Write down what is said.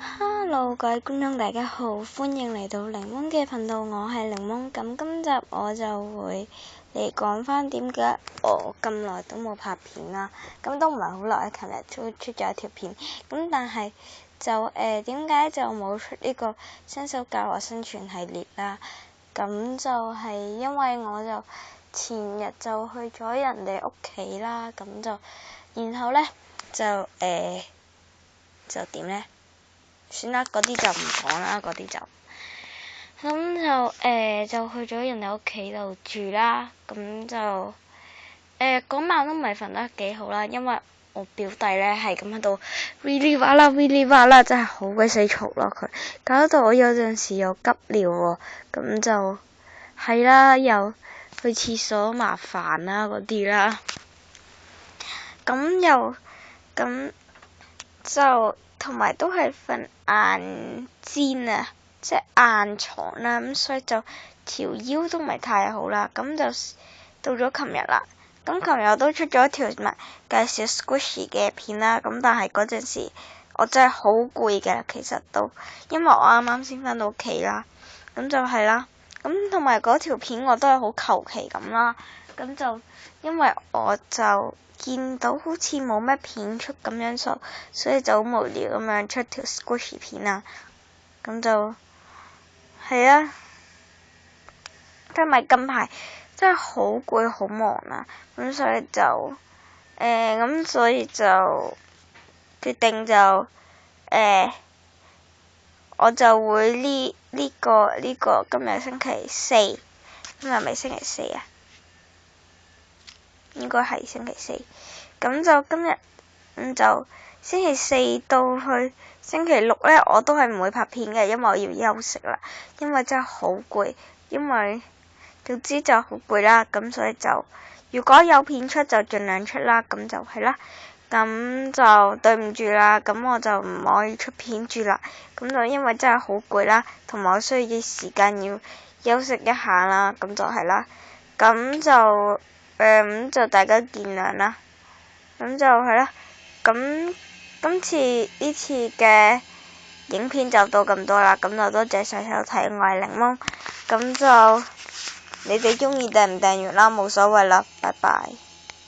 Hello，各位觀眾大家好，歡迎嚟到檸檬嘅頻道，我係檸檬。咁今集我就會嚟講翻點解我咁耐都冇拍片啦。咁都唔係好耐，琴日都出咗一條片。咁但係就點解就冇出呢個新手教學生存系列啦？咁就係因為我就前日就去咗人哋屋企啦，咁就然後咧就點咧？算啦，嗰啲就唔講啦，嗰啲就咁就去咗人哋屋企度住啦。咁就嗰晚都唔係瞓得幾好啦，因為我表弟咧係咁喺度嗶哩哇啦嗶哩哇啦，真係好鬼死嘈咯佢，搞到我有陣時又急尿喎，咁就係啦，又去廁所麻煩啦嗰啲啦，咁就同埋都係瞓晏煎啊，即係晏床啦，咁所以就條腰都唔係太好啦。咁就到咗琴日啦，咁琴日我都出咗一條介紹 Squishy 嘅片啦。咁但係嗰陣時我真係好攰嘅，其實都因為我啱啱先返到屋企啦，咁就係啦。咁同埋嗰條片我都係好求其咁啦，咁就因為我就見到好似冇咩片出咁樣，所以就好無聊咁樣出條 Squishy 片啦。咁就係啊，同埋近排真係好攰好忙啊，咁所以就決定就我就會呢個今日星期四，今日係咪星期四啊？應該係星期四。咁就今日就星期四到去星期六咧，我都係唔會拍片嘅，因為我要休息啦。因為真係好攰，因為總之就好攰啦。咁所以就如果有片出就盡量出啦。咁就係啦。咁就對唔住啦。咁我就唔可以出片住啦。咁就因為真係好攰啦，同埋我需要時間要休息一下啦。咁就係啦。咁就大家見諒啦。咁就係啦。咁今次呢次嘅影片就到咁多啦。咁就多謝晒收睇，我係檸檬。咁就你哋中意訂唔訂閱啦，冇所謂啦。拜拜。